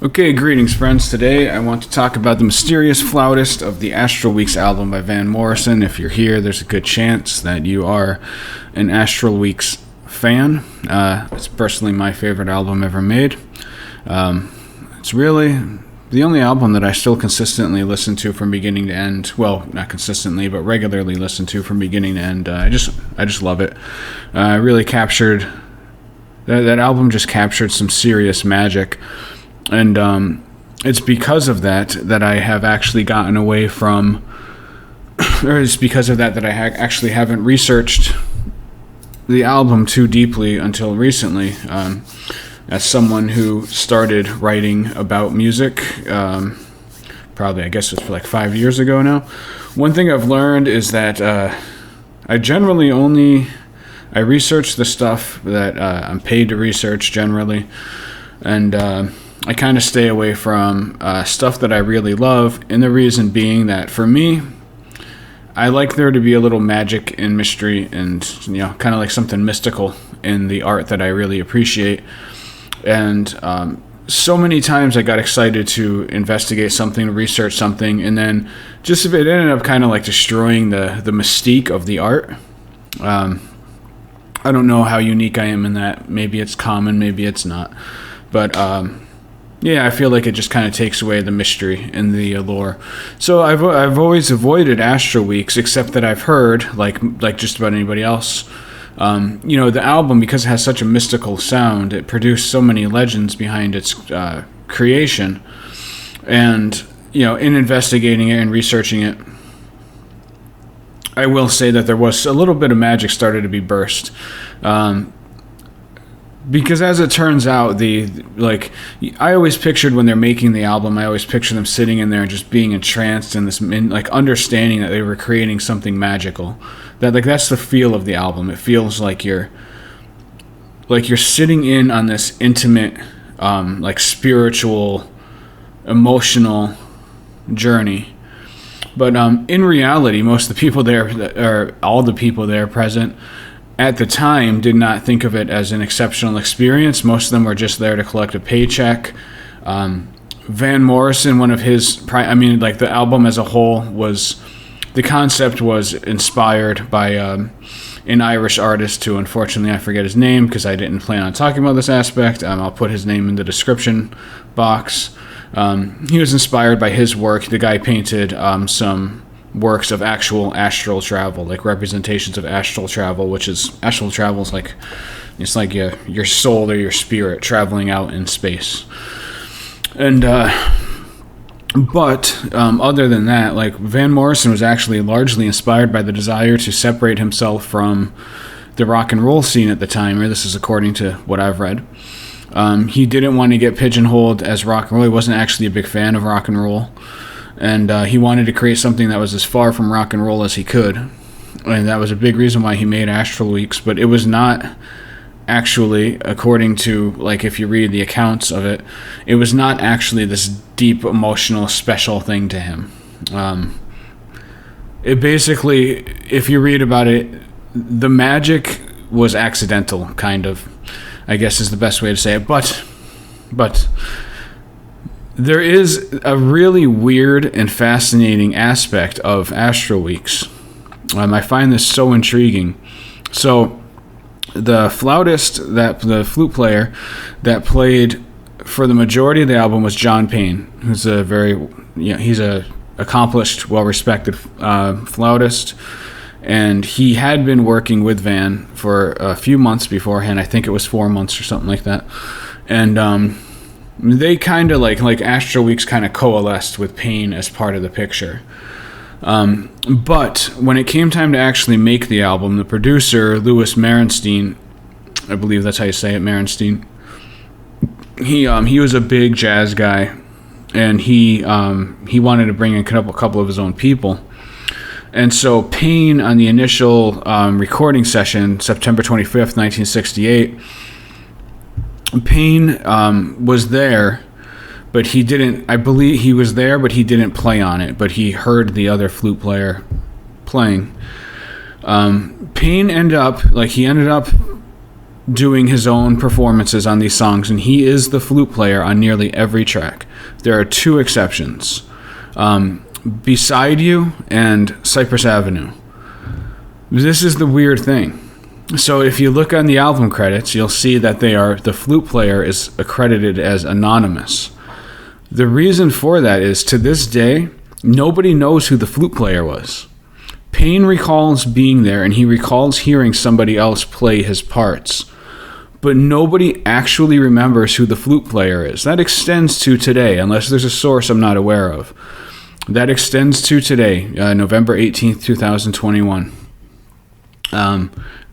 Okay, greetings, friends. Today I want to talk about the mysterious Flautist of the Astral Weeks album by Van Morrison. If you're here, there's a good chance that you are an Astral Weeks fan. It's personally my favorite album ever made. It's really the only album that I still consistently listen to from beginning to end. Well, not consistently, but regularly listen to from beginning to end. I just love it. Really captured that album. Just captured some serious magic. And it's because of that I have actually gotten away from, or it's because of that I actually haven't researched the album too deeply until recently. As someone who started writing about music, probably I guess it's like 5 years ago now, one thing I've learned is that I generally I research the stuff that I'm paid to research generally, and I kind of stay away from stuff that I really love, and the reason being that for me, I like there to be a little magic and mystery and, kind of like something mystical in the art that I really appreciate. And so many times I got excited to investigate something, research something, and then just if it ended up kind of like destroying the mystique of the art. I don't know how unique I am in that. Maybe it's common, maybe it's not. But yeah, I feel like it just kind of takes away the mystery and the allure. So I've always avoided Astral Weeks, except that I've heard, like just about anybody else, the album, because it has such a mystical sound, it produced so many legends behind its creation. And, in investigating it and researching it, I will say that there was a little bit of magic started to be burst. Because as it turns out, I always pictured when they're making the album, I always picture them sitting in there and just being entranced in this, understanding that they were creating something magical. That's the feel of the album. It feels like you're sitting in on this intimate, spiritual, emotional journey. But in reality, most of the people there, or all the people there present, at the time did not think of it as an exceptional experience. Most of them were just there to collect a paycheck. Van Morrison, one of his, the album as a whole the concept was inspired by an Irish artist who, unfortunately, I forget his name because I didn't plan on talking about this aspect. I'll put his name in the description box. He was inspired by his work. The guy painted some works of actual astral travel, like representations of astral travel, which is astral travel is it's like your soul or your spirit traveling out in space. And but other than that, Van Morrison was actually largely inspired by the desire to separate himself from the rock and roll scene at the time, or this is according to what I've read. He didn't want to get pigeonholed as rock and roll. He wasn't actually a big fan of rock and roll. And he wanted to create something that was as far from rock and roll as he could. And that was a big reason why he made Astral Weeks. But it was not actually, according to, if you read the accounts of it, it was not actually this deep, emotional, special thing to him. It basically, if you read about it, the magic was accidental, kind of, I guess is the best way to say it. But there is a really weird and fascinating aspect of Astral Weeks. I find this so intriguing. So, the the flute player that played for the majority of the album was John Payne, who's he's a accomplished, well-respected flautist, and he had been working with Van for a few months beforehand. I think it was 4 months or something like that, and they kind of like Astral Weeks kind of coalesced with Payne as part of the picture. But when it came time to actually make the album, the producer, Louis Merenstein, I believe that's how you say it, Merenstein, he was a big jazz guy, and he wanted to bring in a couple of his own people. And so Payne, on the initial recording session, September 25th, 1968, Payne was there, but he didn't, I believe he was there, but he didn't play on it, but he heard the other flute player playing. Payne ended up doing his own performances on these songs, and he is the flute player on nearly every track. There are two exceptions. Beside You and Cypress Avenue. This is the weird thing. So if you look on the album credits, you'll see that the flute player is accredited as anonymous. The reason for that is, to this day, nobody knows who the flute player was. Payne recalls being there, and he recalls hearing somebody else play his parts. But nobody actually remembers who the flute player is. That extends to today, unless there's a source I'm not aware of. That extends to today, November 18th, 2021.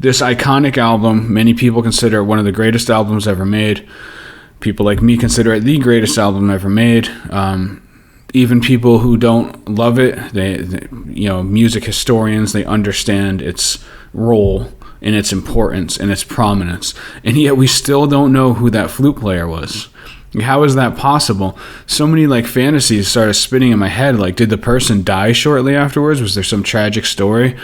This iconic album, many people consider it one of the greatest albums ever made. People like me consider it the greatest album ever made. Even people who don't love it, they music historians, they understand its role and its importance and its prominence. And yet we still don't know who that flute player was. How is that possible? So many fantasies started spinning in my head. Did the person die shortly afterwards? Was there some tragic story?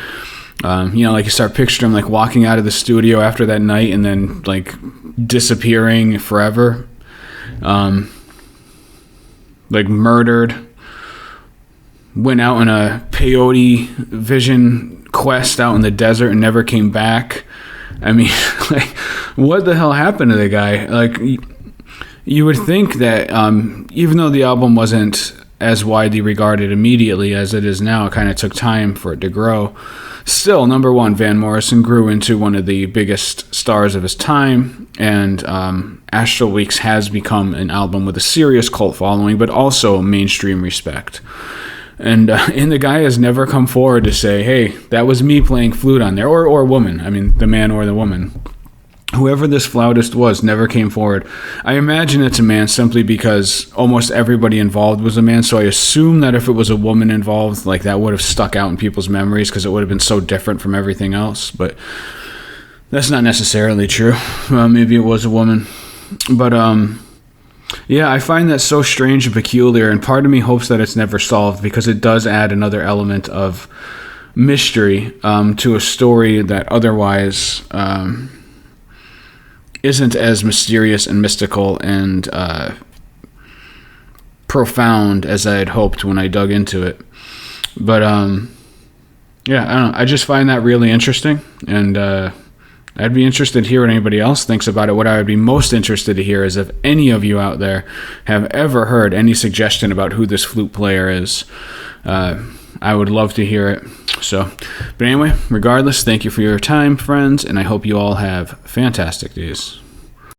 You start picturing them walking out of the studio after that night and then disappearing forever. Murdered. Went out on a peyote vision quest out in the desert and never came back. I mean, what the hell happened to the guy? You would think that even though the album wasn't as widely regarded immediately as it is now, it kind of took time for it to grow. Still, number one, Van Morrison grew into one of the biggest stars of his time, and Astral Weeks has become an album with a serious cult following, but also mainstream respect. And the guy has never come forward to say, hey, that was me playing flute on there, or woman. I mean, the man or the woman. Whoever this flautist was never came forward. I imagine it's a man simply because almost everybody involved was a man, so I assume that if it was a woman involved, that would have stuck out in people's memories because it would have been so different from everything else. But that's not necessarily true. Maybe it was a woman. But, yeah, I find that so strange and peculiar, and part of me hopes that it's never solved because it does add another element of mystery to a story that otherwise isn't as mysterious and mystical and profound as I had hoped when I dug into it. But yeah, I don't know. I just find that really interesting, and I'd be interested to hear what anybody else thinks about it. What I would be most interested to hear is if any of you out there have ever heard any suggestion about who this flute player is. I would love to hear it. So, but anyway, regardless, thank you for your time, friends, and I hope you all have fantastic days.